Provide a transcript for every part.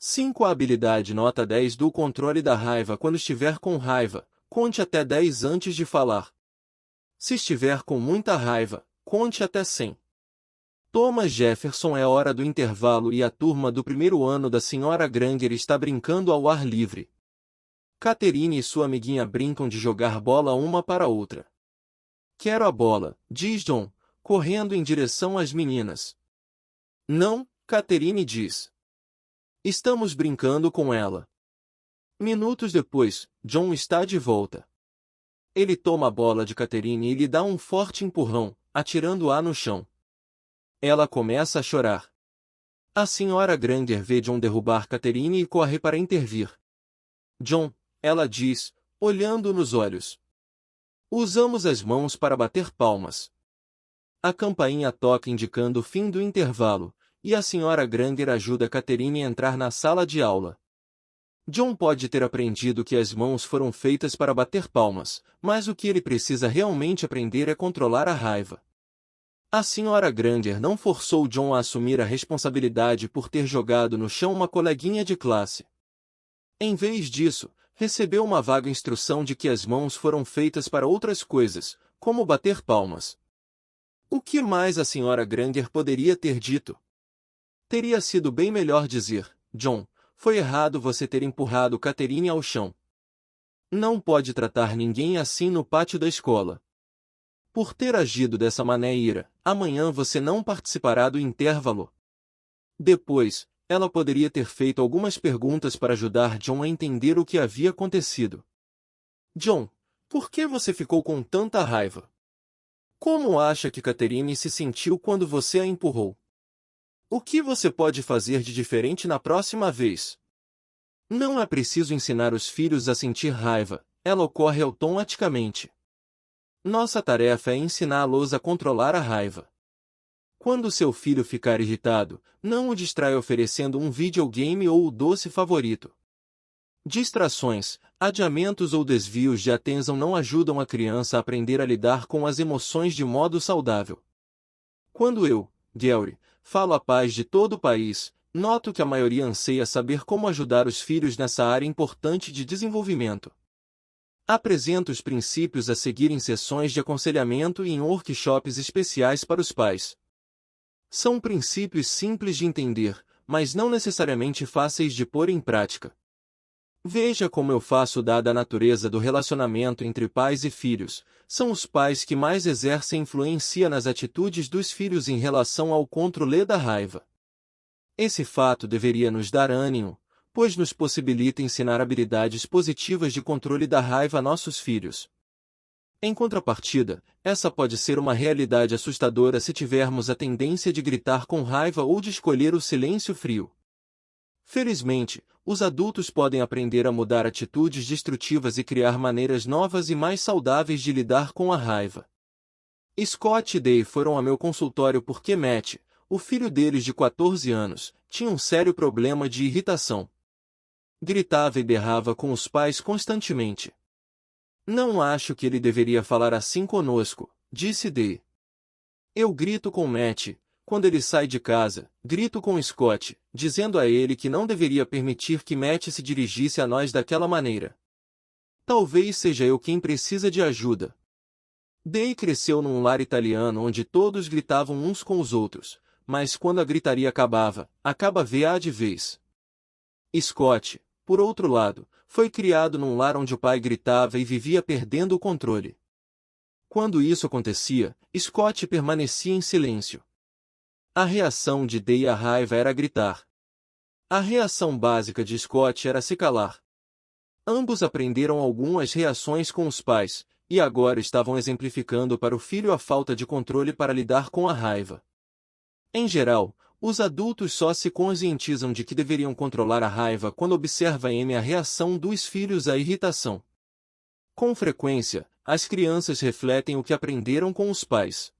5. A habilidade nota 10 do controle da raiva. Quando estiver com raiva, conte até 10 antes de falar. Se estiver com muita raiva, conte até 100. Thomas Jefferson. É hora do intervalo e a turma do primeiro ano da Sra. Granger está brincando ao ar livre. Catherine e sua amiguinha brincam de jogar bola uma para a outra. Quero a bola, diz John, correndo em direção às meninas. Não, Catherine diz. Estamos brincando com ela. Minutos depois, John está de volta. Ele toma a bola de Catherine e lhe dá um forte empurrão, atirando-a no chão. Ela começa a chorar. A Sra. Granger vê John derrubar Catherine e corre para intervir. John, ela diz, olhando nos olhos. Usamos as mãos para bater palmas. A campainha toca indicando o fim do intervalo, e a Sra. Granger ajuda Catherine a entrar na sala de aula. John pode ter aprendido que as mãos foram feitas para bater palmas, mas o que ele precisa realmente aprender é controlar a raiva. A Sra. Granger não forçou John a assumir a responsabilidade por ter jogado no chão uma coleguinha de classe. Em vez disso, recebeu uma vaga instrução de que as mãos foram feitas para outras coisas, como bater palmas. O que mais a Sra. Granger poderia ter dito? Teria sido bem melhor dizer, John, foi errado você ter empurrado Catherine ao chão. Não pode tratar ninguém assim no pátio da escola. Por ter agido dessa maneira, amanhã você não participará do intervalo. Depois, ela poderia ter feito algumas perguntas para ajudar John a entender o que havia acontecido. John, por que você ficou com tanta raiva? Como acha que Catherine se sentiu quando você a empurrou? O que você pode fazer de diferente na próxima vez? Não é preciso ensinar os filhos a sentir raiva, ela ocorre automaticamente. Nossa tarefa é ensiná-los a controlar a raiva. Quando seu filho ficar irritado, não o distraia oferecendo um videogame ou o doce favorito. Distrações, adiamentos ou desvios de atenção não ajudam a criança a aprender a lidar com as emoções de modo saudável. Quando eu, Gary, falo a paz de todo o país, noto que a maioria anseia saber como ajudar os filhos nessa área importante de desenvolvimento. Apresento os princípios a seguir em sessões de aconselhamento e em workshops especiais para os pais. São princípios simples de entender, mas não necessariamente fáceis de pôr em prática. Veja como eu faço dada a natureza do relacionamento entre pais e filhos. São os pais que mais exercem influência nas atitudes dos filhos em relação ao controle da raiva. Esse fato deveria nos dar ânimo, pois nos possibilita ensinar habilidades positivas de controle da raiva a nossos filhos. Em contrapartida, essa pode ser uma realidade assustadora se tivermos a tendência de gritar com raiva ou de escolher o silêncio frio. Felizmente, os adultos podem aprender a mudar atitudes destrutivas e criar maneiras novas e mais saudáveis de lidar com a raiva. Scott e Dave foram a meu consultório porque Matt, o filho deles de 14 anos, tinha um sério problema de irritação. Gritava e berrava com os pais constantemente. Não acho que ele deveria falar assim conosco, disse Dave. Eu grito com Matt. Quando ele sai de casa, grito com Scott, dizendo a ele que não deveria permitir que Matt se dirigisse a nós daquela maneira. Talvez seja eu quem precisa de ajuda. Dave cresceu num lar italiano onde todos gritavam uns com os outros, mas quando a gritaria acaba de vez. Scott, por outro lado, foi criado num lar onde o pai gritava e vivia perdendo o controle. Quando isso acontecia, Scott permanecia em silêncio. A reação de Dave à raiva era gritar. A reação básica de Scott era se calar. Ambos aprenderam algumas reações com os pais, e agora estavam exemplificando para o filho a falta de controle para lidar com a raiva. Em geral, os adultos só se conscientizam de que deveriam controlar a raiva quando observam a reação dos filhos à irritação. Com frequência, as crianças refletem o que aprenderam com os pais.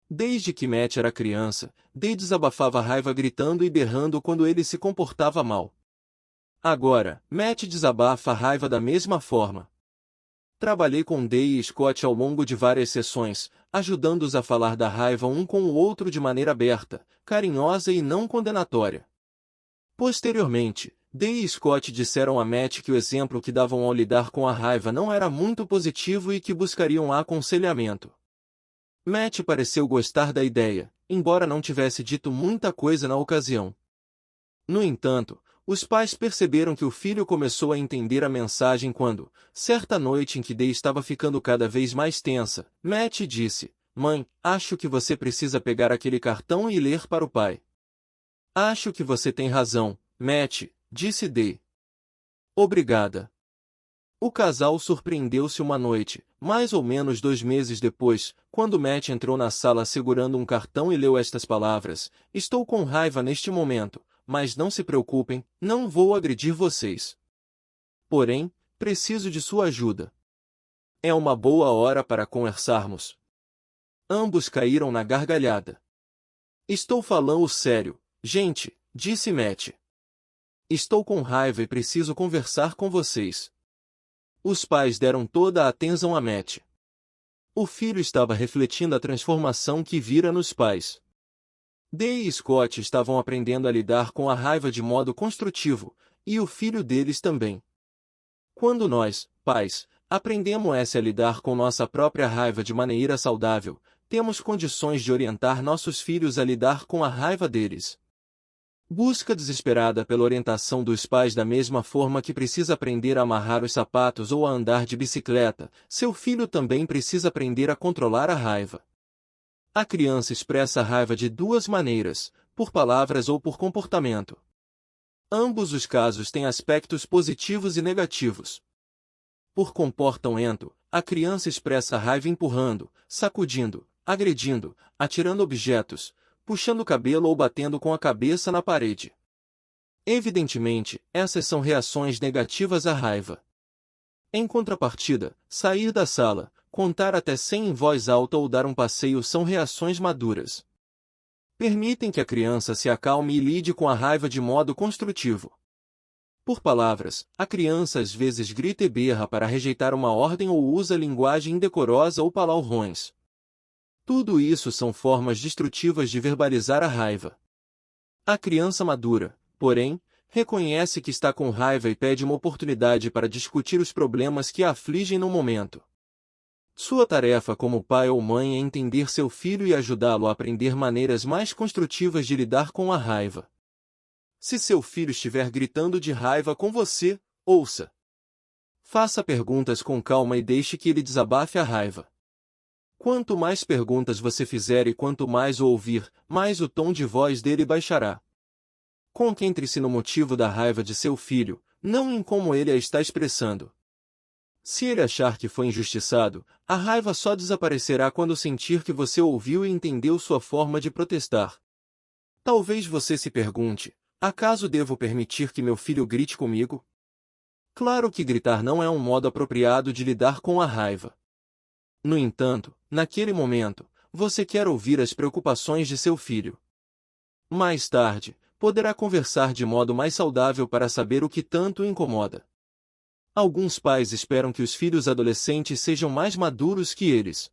Desde que Matt era criança, Dave desabafava a raiva gritando e berrando quando ele se comportava mal. Agora, Matt desabafa a raiva da mesma forma. Trabalhei com Dave e Scott ao longo de várias sessões, ajudando-os a falar da raiva um com o outro de maneira aberta, carinhosa e não condenatória. Posteriormente, Day e Scott disseram a Matt que o exemplo que davam ao lidar com a raiva não era muito positivo e que buscariam aconselhamento. Matt pareceu gostar da ideia, embora não tivesse dito muita coisa na ocasião. No entanto, os pais perceberam que o filho começou a entender a mensagem quando, certa noite em que Day estava ficando cada vez mais tensa, Matt disse: "Mãe, acho que você precisa pegar aquele cartão e ler para o pai." "Acho que você tem razão, Matt", disse Day. "Obrigada." O casal surpreendeu-se uma noite, mais ou menos 2 meses depois, quando Matt entrou na sala segurando um cartão e leu estas palavras: "Estou com raiva neste momento, mas não se preocupem, não vou agredir vocês. Porém, preciso de sua ajuda. É uma boa hora para conversarmos." Ambos caíram na gargalhada. "Estou falando sério, gente", disse Matt. "Estou com raiva e preciso conversar com vocês." Os pais deram toda a atenção a Matt. O filho estava refletindo a transformação que vira nos pais. Day e Scott estavam aprendendo a lidar com a raiva de modo construtivo, e o filho deles também. Quando nós, pais, aprendemos a lidar com nossa própria raiva de maneira saudável, temos condições de orientar nossos filhos a lidar com a raiva deles. Busca desesperada pela orientação dos pais da mesma forma que precisa aprender a amarrar os sapatos ou a andar de bicicleta, seu filho também precisa aprender a controlar a raiva. A criança expressa a raiva de duas maneiras, por palavras ou por comportamento. Ambos os casos têm aspectos positivos e negativos. Por comportamento, a criança expressa a raiva empurrando, sacudindo, agredindo, atirando objetos, puxando o cabelo ou batendo com a cabeça na parede. Evidentemente, essas são reações negativas à raiva. Em contrapartida, sair da sala, contar até 100 em voz alta ou dar um passeio são reações maduras. Permitem que a criança se acalme e lide com a raiva de modo construtivo. Por palavras, a criança às vezes grita e berra para rejeitar uma ordem ou usa linguagem indecorosa ou palavrões. Tudo isso são formas destrutivas de verbalizar a raiva. A criança madura, porém, reconhece que está com raiva e pede uma oportunidade para discutir os problemas que a afligem no momento. Sua tarefa como pai ou mãe é entender seu filho e ajudá-lo a aprender maneiras mais construtivas de lidar com a raiva. Se seu filho estiver gritando de raiva com você, ouça. Faça perguntas com calma e deixe que ele desabafe a raiva. Quanto mais perguntas você fizer e quanto mais o ouvir, mais o tom de voz dele baixará. Concentre-se no motivo da raiva de seu filho, não em como ele a está expressando. Se ele achar que foi injustiçado, a raiva só desaparecerá quando sentir que você ouviu e entendeu sua forma de protestar. Talvez você se pergunte: acaso devo permitir que meu filho grite comigo? Claro que gritar não é um modo apropriado de lidar com a raiva. No entanto, naquele momento, você quer ouvir as preocupações de seu filho. Mais tarde, poderá conversar de modo mais saudável para saber o que tanto o incomoda. Alguns pais esperam que os filhos adolescentes sejam mais maduros que eles.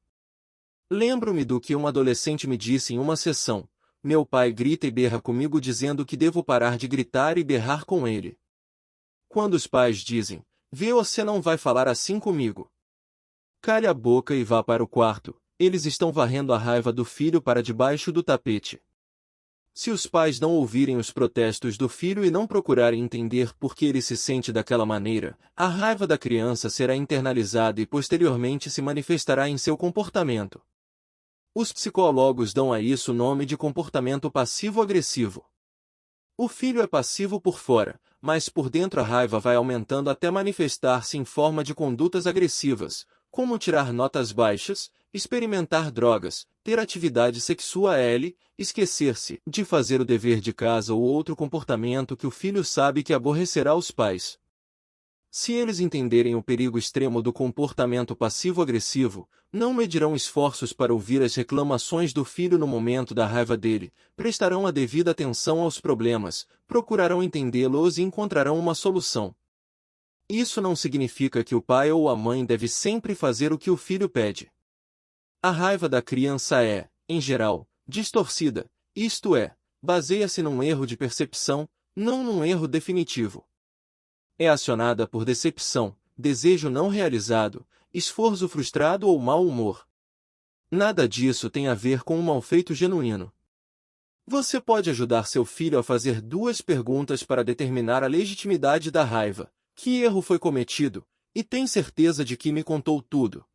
Lembro-me do que um adolescente me disse em uma sessão: "Meu pai grita e berra comigo dizendo que devo parar de gritar e berrar com ele." Quando os pais dizem: "Você não vai falar assim comigo. Cale a boca e vá para o quarto", eles estão varrendo a raiva do filho para debaixo do tapete. Se os pais não ouvirem os protestos do filho e não procurarem entender por que ele se sente daquela maneira, a raiva da criança será internalizada e posteriormente se manifestará em seu comportamento. Os psicólogos dão a isso o nome de comportamento passivo-agressivo. O filho é passivo por fora, mas por dentro a raiva vai aumentando até manifestar-se em forma de condutas agressivas, como tirar notas baixas, experimentar drogas, ter atividade sexual, esquecer-se de fazer o dever de casa ou outro comportamento que o filho sabe que aborrecerá os pais. Se eles entenderem o perigo extremo do comportamento passivo-agressivo, não medirão esforços para ouvir as reclamações do filho no momento da raiva dele, prestarão a devida atenção aos problemas, procurarão entendê-los e encontrarão uma solução. Isso não significa que o pai ou a mãe deve sempre fazer o que o filho pede. A raiva da criança é, em geral, distorcida, isto é, baseia-se num erro de percepção, não num erro definitivo. É acionada por decepção, desejo não realizado, esforço frustrado ou mau humor. Nada disso tem a ver com um malfeito genuíno. Você pode ajudar seu filho a fazer 2 perguntas para determinar a legitimidade da raiva. Que erro foi cometido? E tem certeza de que me contou tudo.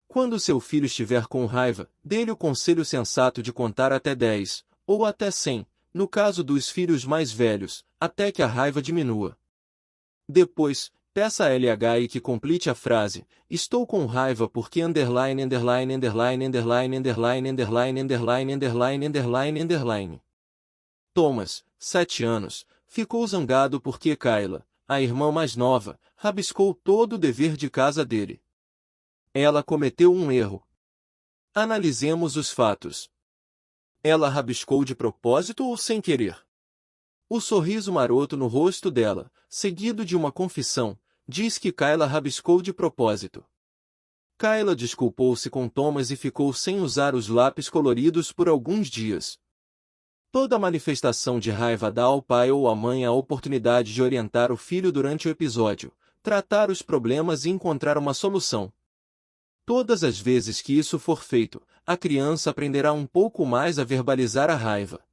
Quando seu filho estiver com raiva, dê-lhe o conselho sensato de contar até 10, ou até 100, no caso dos filhos mais velhos, até que a raiva diminua. Depois, peça a LH que complete a frase, estou com raiva porque underline underline underline underline underline underline underline underline underline underline. Thomas, 7 anos, ficou zangado porque Kayla, a irmã mais nova, rabiscou todo o dever de casa dele. Ela cometeu um erro. Analisemos os fatos. Ela rabiscou de propósito ou sem querer? O sorriso maroto no rosto dela, seguido de uma confissão, diz que Kayla rabiscou de propósito. Kayla desculpou-se com Thomas e ficou sem usar os lápis coloridos por alguns dias. Toda manifestação de raiva dá ao pai ou à mãe a oportunidade de orientar o filho durante o episódio, tratar os problemas e encontrar uma solução. Todas as vezes que isso for feito, a criança aprenderá um pouco mais a verbalizar a raiva.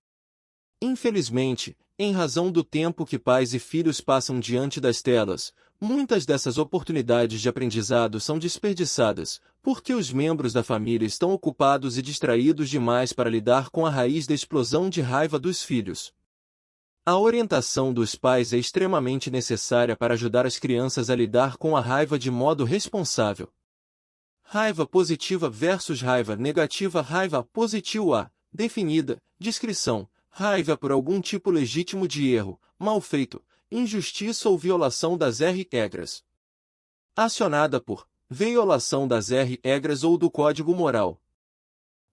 Infelizmente, em razão do tempo que pais e filhos passam diante das telas, muitas dessas oportunidades de aprendizado são desperdiçadas, porque os membros da família estão ocupados e distraídos demais para lidar com a raiz da explosão de raiva dos filhos. A orientação dos pais é extremamente necessária para ajudar as crianças a lidar com a raiva de modo responsável. Raiva positiva versus raiva negativa. Raiva positiva definida, descrição, raiva por algum tipo legítimo de erro, mal feito, injustiça ou violação das regras. Acionada por violação das regras ou do código moral.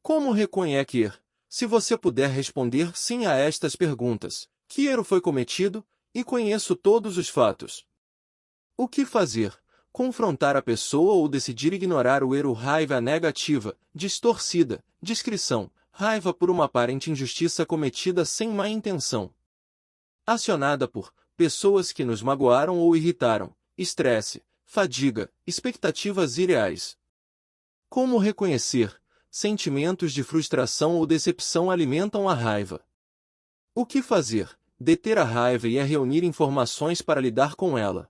Como reconhecer? Se você puder responder sim a estas perguntas, que erro foi cometido? E conheço todos os fatos. O que fazer? Confrontar a pessoa ou decidir ignorar o erro. Raiva negativa, distorcida, descrição, raiva por uma aparente injustiça cometida sem má intenção. Acionada por pessoas que nos magoaram ou irritaram, estresse, fadiga, expectativas irreais. Como reconhecer? Sentimentos de frustração ou decepção alimentam a raiva. O que fazer? Deter a raiva e reunir informações para lidar com ela.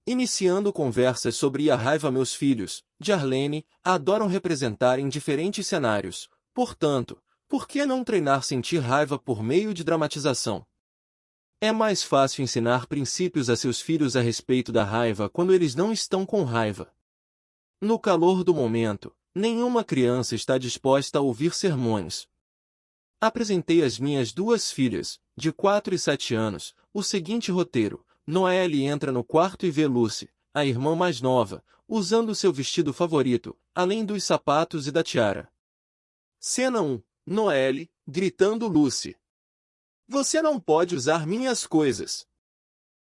Iniciando conversas sobre a raiva. Meus filhos, de Arlene, a adoram representar em diferentes cenários. Portanto, por que não treinar sentir raiva por meio de dramatização? É mais fácil ensinar princípios a seus filhos a respeito da raiva quando eles não estão com raiva. No calor do momento, nenhuma criança está disposta a ouvir sermões. Apresentei às minhas 2 filhas, de 4 e 7 anos, o seguinte roteiro. Noelle entra no quarto e vê Lucy, a irmã mais nova, usando seu vestido favorito, além dos sapatos e da tiara. Cena 1. Noelle, gritando Lucy. Você não pode usar minhas coisas.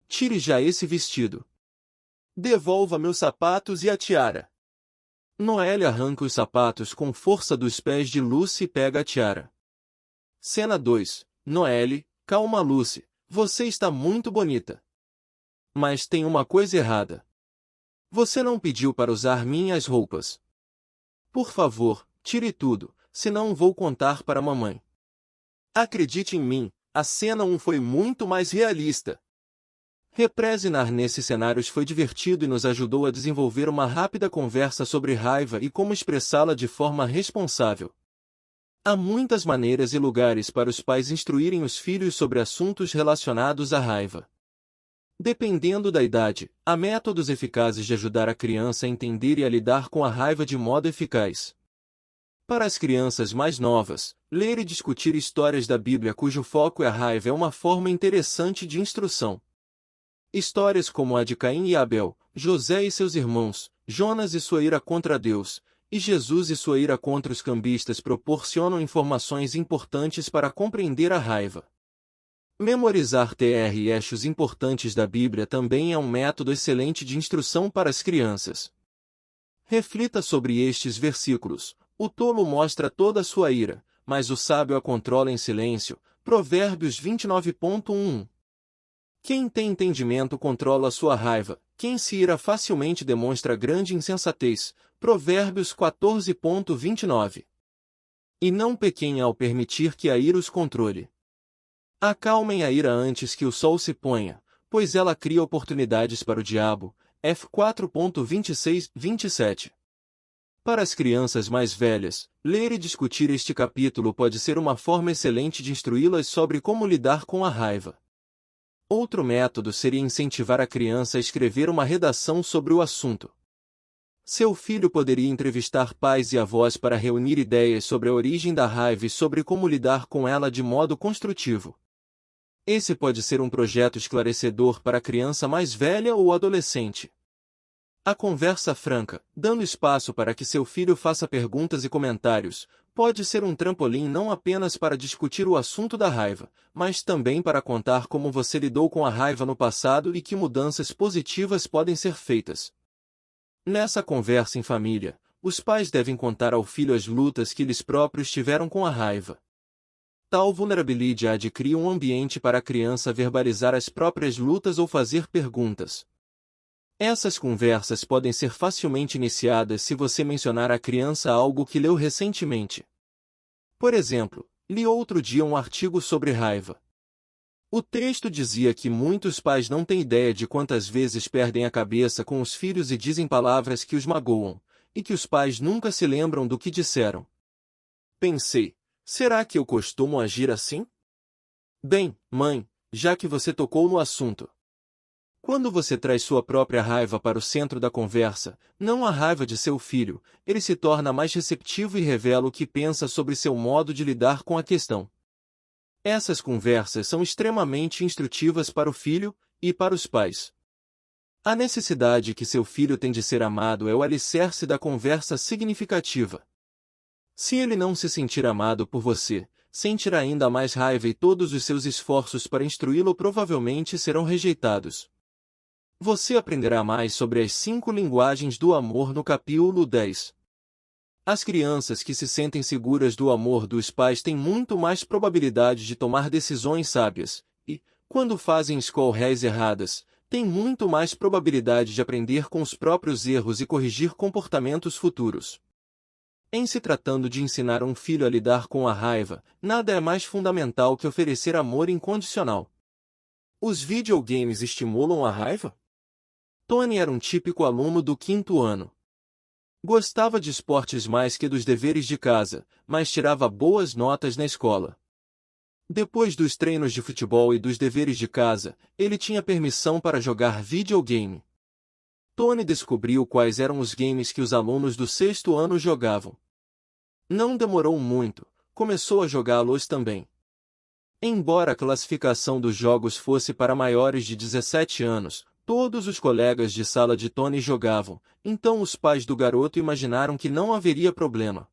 Tire já esse vestido. Devolva meus sapatos e a tiara. Noelle arranca os sapatos com força dos pés de Lucy e pega a tiara. Cena 2. Noelle, calma Lucy, você está muito bonita. Mas tem uma coisa errada. Você não pediu para usar minhas roupas. Por favor, tire tudo, senão vou contar para a mamãe. Acredite em mim, a cena 1 foi muito mais realista. Representar nesses cenários foi divertido e nos ajudou a desenvolver uma rápida conversa sobre raiva e como expressá-la de forma responsável. Há muitas maneiras e lugares para os pais instruírem os filhos sobre assuntos relacionados à raiva. Dependendo da idade, há métodos eficazes de ajudar a criança a entender e a lidar com a raiva de modo eficaz. Para as crianças mais novas, ler e discutir histórias da Bíblia cujo foco é a raiva é uma forma interessante de instrução. Histórias como a de Caim e Abel, José e seus irmãos, Jonas e sua ira contra Deus, e Jesus e sua ira contra os cambistas proporcionam informações importantes para compreender a raiva. Memorizar trechos importantes da Bíblia também é um método excelente de instrução para as crianças. Reflita sobre estes versículos. O tolo mostra toda a sua ira, mas o sábio a controla em silêncio. Provérbios 29.1. Quem tem entendimento controla sua raiva, quem se ira facilmente demonstra grande insensatez. Provérbios 14.29. E não pequem ao permitir que a ira os controle. Acalmem a ira antes que o sol se ponha, pois ela cria oportunidades para o diabo. F 4.26-27. Para as crianças mais velhas, ler e discutir este capítulo pode ser uma forma excelente de instruí-las sobre como lidar com a raiva. Outro método seria incentivar a criança a escrever uma redação sobre o assunto. Seu filho poderia entrevistar pais e avós para reunir ideias sobre a origem da raiva e sobre como lidar com ela de modo construtivo. Esse pode ser um projeto esclarecedor para a criança mais velha ou adolescente. A conversa franca, dando espaço para que seu filho faça perguntas e comentários, pode ser um trampolim não apenas para discutir o assunto da raiva, mas também para contar como você lidou com a raiva no passado e que mudanças positivas podem ser feitas. Nessa conversa em família, os pais devem contar ao filho as lutas que eles próprios tiveram com a raiva. Tal vulnerabilidade cria um ambiente para a criança verbalizar as próprias lutas ou fazer perguntas. Essas conversas podem ser facilmente iniciadas se você mencionar à criança algo que leu recentemente. Por exemplo, li outro dia um artigo sobre raiva. O texto dizia que muitos pais não têm ideia de quantas vezes perdem a cabeça com os filhos e dizem palavras que os magoam, e que os pais nunca se lembram do que disseram. Pensei, será que eu costumo agir assim? Bem, mãe, já que você tocou no assunto. Quando você traz sua própria raiva para o centro da conversa, não a raiva de seu filho, ele se torna mais receptivo e revela o que pensa sobre seu modo de lidar com a questão. Essas conversas são extremamente instrutivas para o filho e para os pais. A necessidade que seu filho tem de ser amado é o alicerce da conversa significativa. Se ele não se sentir amado por você, sentirá ainda mais raiva e todos os seus esforços para instruí-lo provavelmente serão rejeitados. Você aprenderá mais sobre as 5 linguagens do amor no capítulo 10. As crianças que se sentem seguras do amor dos pais têm muito mais probabilidade de tomar decisões sábias, e, quando fazem escolhas erradas, têm muito mais probabilidade de aprender com os próprios erros e corrigir comportamentos futuros. Em se tratando de ensinar um filho a lidar com a raiva, nada é mais fundamental que oferecer amor incondicional. Os videogames estimulam a raiva? Tony era um típico aluno do 5º ano. Gostava de esportes mais que dos deveres de casa, mas tirava boas notas na escola. Depois dos treinos de futebol e dos deveres de casa, ele tinha permissão para jogar videogame. Tony descobriu quais eram os games que os alunos do 6º ano jogavam. Não demorou muito, começou a jogá-los também. Embora a classificação dos jogos fosse para maiores de 17 anos, todos os colegas de sala de Tony jogavam, então os pais do garoto imaginaram que não haveria problema.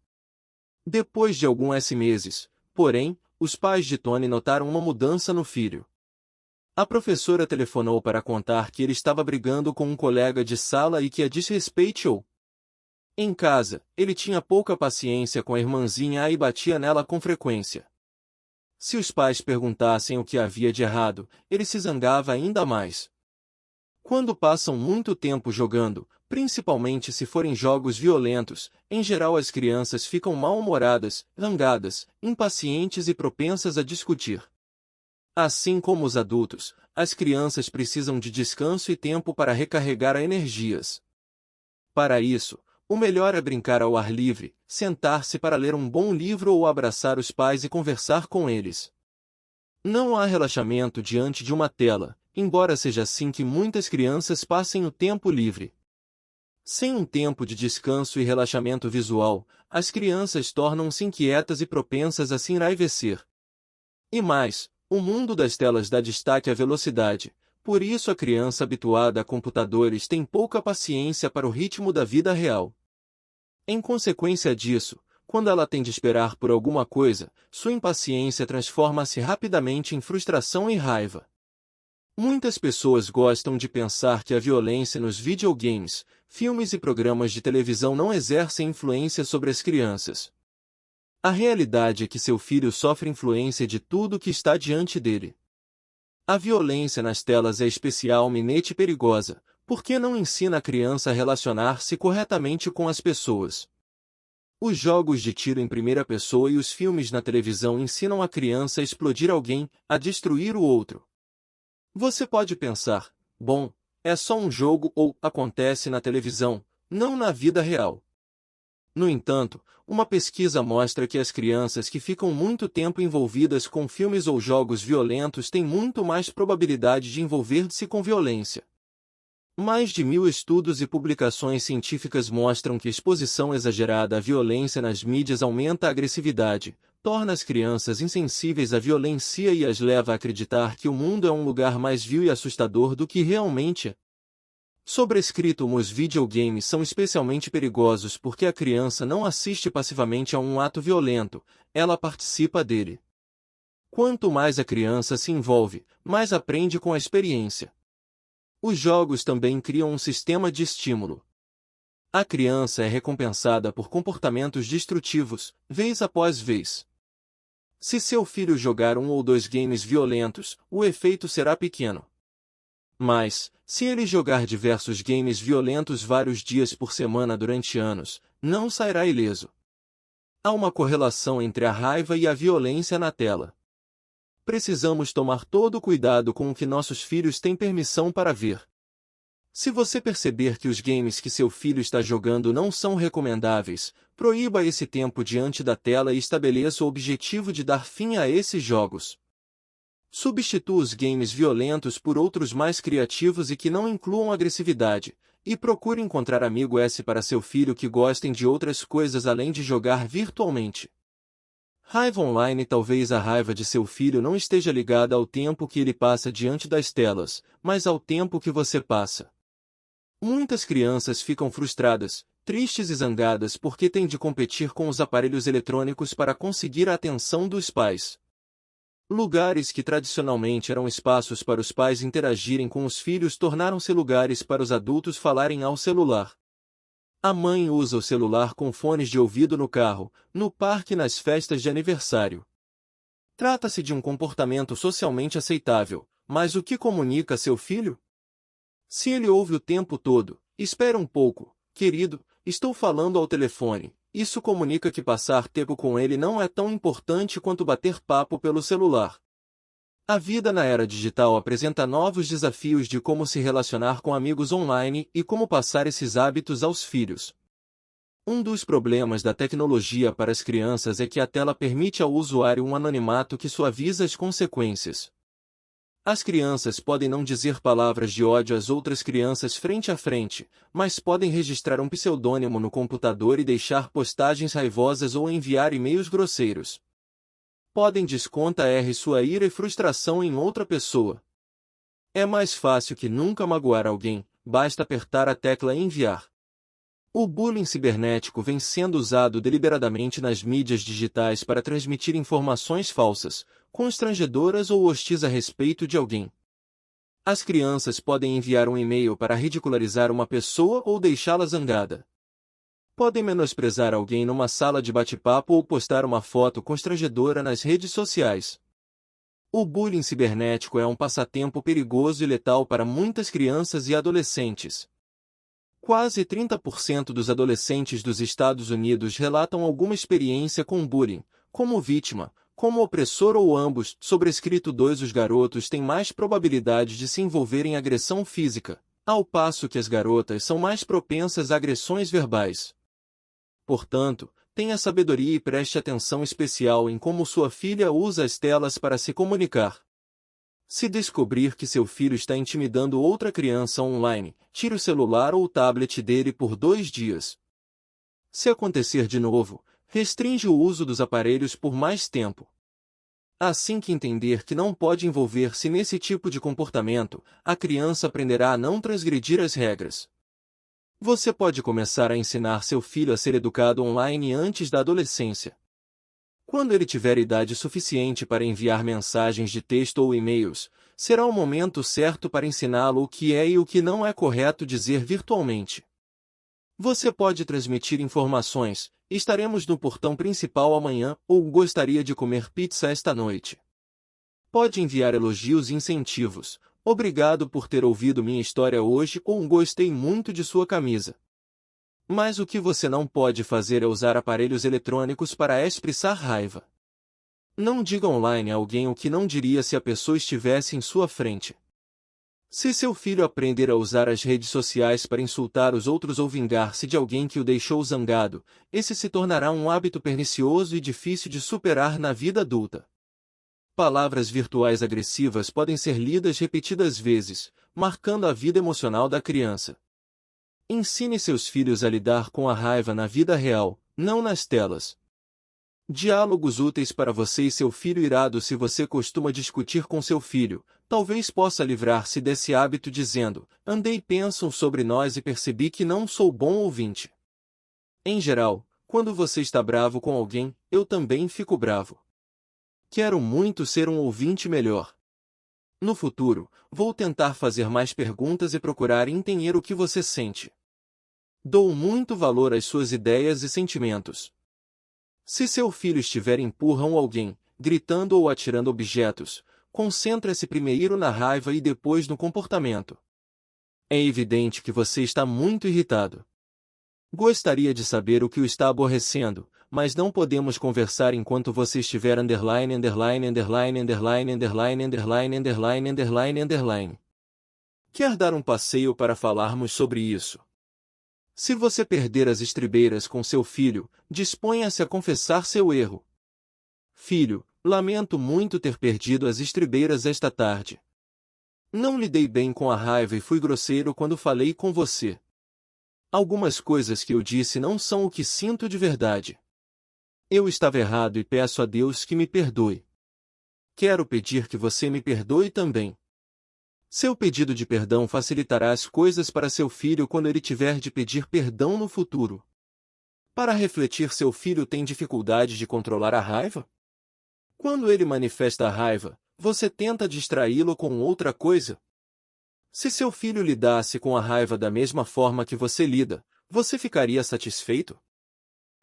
Depois de alguns meses, porém, os pais de Tony notaram uma mudança no filho. A professora telefonou para contar que ele estava brigando com um colega de sala e que a desrespeitou. Em casa, ele tinha pouca paciência com a irmãzinha e batia nela com frequência. Se os pais perguntassem o que havia de errado, ele se zangava ainda mais. Quando passam muito tempo jogando, principalmente se forem jogos violentos, em geral as crianças ficam mal-humoradas, zangadas, impacientes e propensas a discutir. Assim como os adultos, as crianças precisam de descanso e tempo para recarregar energias. Para isso, o melhor é brincar ao ar livre, sentar-se para ler um bom livro ou abraçar os pais e conversar com eles. Não há relaxamento diante de uma tela, embora seja assim que muitas crianças passem o tempo livre. Sem um tempo de descanso e relaxamento visual, as crianças tornam-se inquietas e propensas a se enraivecer. E mais, o mundo das telas dá destaque à velocidade, por isso a criança habituada a computadores tem pouca paciência para o ritmo da vida real. Em consequência disso, quando ela tem de esperar por alguma coisa, sua impaciência transforma-se rapidamente em frustração e raiva. Muitas pessoas gostam de pensar que a violência nos videogames, filmes e programas de televisão não exercem influência sobre as crianças. A realidade é que seu filho sofre influência de tudo que está diante dele. A violência nas telas é especialmente perigosa, porque não ensina a criança a relacionar-se corretamente com as pessoas. Os jogos de tiro em primeira pessoa e os filmes na televisão ensinam a criança a explodir alguém, a destruir o outro. Você pode pensar, bom, é só um jogo ou acontece na televisão, não na vida real. No entanto, uma pesquisa mostra que as crianças que ficam muito tempo envolvidas com filmes ou jogos violentos têm muito mais probabilidade de envolver-se com violência. Mais de 1.000 estudos e publicações científicas mostram que a exposição exagerada à violência nas mídias aumenta a agressividade, torna as crianças insensíveis à violência e as leva a acreditar que o mundo é um lugar mais vil e assustador do que realmente é. Sobrescrito, os videogames são especialmente perigosos porque a criança não assiste passivamente a um ato violento, ela participa dele. Quanto mais a criança se envolve, mais aprende com a experiência. Os jogos também criam um sistema de estímulo. A criança é recompensada por comportamentos destrutivos, vez após vez. Se seu filho jogar 1 ou 2 games violentos, o efeito será pequeno. Mas, se ele jogar diversos games violentos vários dias por semana durante anos, não sairá ileso. Há uma correlação entre a raiva e a violência na tela. Precisamos tomar todo o cuidado com o que nossos filhos têm permissão para ver. Se você perceber que os games que seu filho está jogando não são recomendáveis, proíba esse tempo diante da tela e estabeleça o objetivo de dar fim a esses jogos. Substitua os games violentos por outros mais criativos e que não incluam agressividade, e procure encontrar amigos para seu filho que gostem de outras coisas além de jogar virtualmente. Raiva online. Talvez a raiva de seu filho não esteja ligada ao tempo que ele passa diante das telas, mas ao tempo que você passa. Muitas crianças ficam frustradas, tristes e zangadas porque têm de competir com os aparelhos eletrônicos para conseguir a atenção dos pais. Lugares que tradicionalmente eram espaços para os pais interagirem com os filhos tornaram-se lugares para os adultos falarem ao celular. A mãe usa o celular com fones de ouvido no carro, no parque e nas festas de aniversário. Trata-se de um comportamento socialmente aceitável, mas o que comunica a seu filho? Se ele ouve o tempo todo, espera um pouco, querido, estou falando ao telefone, isso comunica que passar tempo com ele não é tão importante quanto bater papo pelo celular. A vida na era digital apresenta novos desafios de como se relacionar com amigos online e como passar esses hábitos aos filhos. Um dos problemas da tecnologia para as crianças é que a tela permite ao usuário um anonimato que suaviza as consequências. As crianças podem não dizer palavras de ódio às outras crianças frente a frente, mas podem registrar um pseudônimo no computador e deixar postagens raivosas ou enviar e-mails grosseiros. Podem descontar sua ira e frustração em outra pessoa. É mais fácil que nunca magoar alguém, basta apertar a tecla enviar. O bullying cibernético vem sendo usado deliberadamente nas mídias digitais para transmitir informações falsas, constrangedoras ou hostis a respeito de alguém. As crianças podem enviar um e-mail para ridicularizar uma pessoa ou deixá-la zangada. Podem menosprezar alguém numa sala de bate-papo ou postar uma foto constrangedora nas redes sociais. O bullying cibernético é um passatempo perigoso e letal para muitas crianças e adolescentes. Quase 30% dos adolescentes dos Estados Unidos relatam alguma experiência com bullying, como vítima, como opressor ou ambos. Sobrescrito 2. Os garotos têm mais probabilidade de se envolver em agressão física, ao passo que as garotas são mais propensas a agressões verbais. Portanto, tenha sabedoria e preste atenção especial em como sua filha usa as telas para se comunicar. Se descobrir que seu filho está intimidando outra criança online, tire o celular ou o tablet dele por 2 dias. Se acontecer de novo, restringe o uso dos aparelhos por mais tempo. Assim que entender que não pode envolver-se nesse tipo de comportamento, a criança aprenderá a não transgredir as regras. Você pode começar a ensinar seu filho a ser educado online antes da adolescência. Quando ele tiver idade suficiente para enviar mensagens de texto ou e-mails, será o momento certo para ensiná-lo o que é e o que não é correto dizer virtualmente. Você pode transmitir informações: estaremos no portão principal amanhã ou gostaria de comer pizza esta noite. Pode enviar elogios e incentivos: obrigado por ter ouvido minha história hoje ou gostei muito de sua camisa. Mas o que você não pode fazer é usar aparelhos eletrônicos para expressar raiva. Não diga online a alguém o que não diria se a pessoa estivesse em sua frente. Se seu filho aprender a usar as redes sociais para insultar os outros ou vingar-se de alguém que o deixou zangado, esse se tornará um hábito pernicioso e difícil de superar na vida adulta. Palavras virtuais agressivas podem ser lidas repetidas vezes, marcando a vida emocional da criança. Ensine seus filhos a lidar com a raiva na vida real, não nas telas. Diálogos úteis para você e seu filho irado. Se você costuma discutir com seu filho, talvez possa livrar-se desse hábito dizendo: andei pensam sobre nós e percebi que não sou bom ouvinte. Em geral, quando você está bravo com alguém, eu também fico bravo. Quero muito ser um ouvinte melhor. No futuro, vou tentar fazer mais perguntas e procurar entender o que você sente. Dou muito valor às suas ideias e sentimentos. Se seu filho estiver empurrando alguém, gritando ou atirando objetos, concentre-se primeiro na raiva e depois no comportamento. É evidente que você está muito irritado. Gostaria de saber o que o está aborrecendo, mas não podemos conversar enquanto você estiver underline. Quer dar um passeio para falarmos sobre isso? Se você perder as estribeiras com seu filho, disponha-se a confessar seu erro. Filho, lamento muito ter perdido as estribeiras esta tarde. Não lidei bem com a raiva e fui grosseiro quando falei com você. Algumas coisas que eu disse não são o que sinto de verdade. Eu estava errado e peço a Deus que me perdoe. Quero pedir que você me perdoe também. Seu pedido de perdão facilitará as coisas para seu filho quando ele tiver de pedir perdão no futuro. Para refletir, seu filho tem dificuldade de controlar a raiva? Quando ele manifesta a raiva, você tenta distraí-lo com outra coisa? Se seu filho lidasse com a raiva da mesma forma que você lida, você ficaria satisfeito?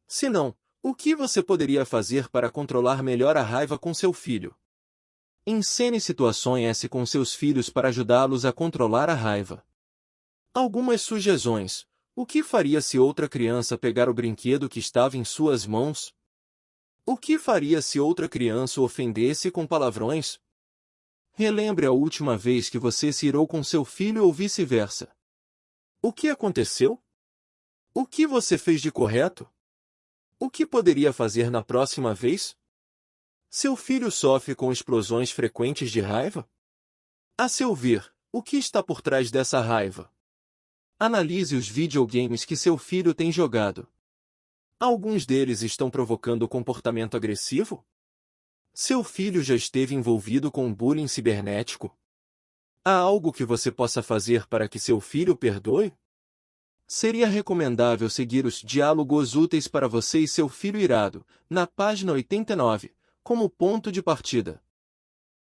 Se não, o que você poderia fazer para controlar melhor a raiva com seu filho? Encene situações com seus filhos para ajudá-los a controlar a raiva. Algumas sugestões. O que faria se outra criança pegar o brinquedo que estava em suas mãos? O que faria se outra criança o ofendesse com palavrões? Relembre a última vez que você se irou com seu filho ou vice-versa. O que aconteceu? O que você fez de correto? O que poderia fazer na próxima vez? Seu filho sofre com explosões frequentes de raiva? A seu ver, o que está por trás dessa raiva? Analise os videogames que seu filho tem jogado. Alguns deles estão provocando comportamento agressivo? Seu filho já esteve envolvido com bullying cibernético? Há algo que você possa fazer para que seu filho perdoe? Seria recomendável seguir os diálogos úteis para você e seu filho irado, na página 89. Como ponto de partida.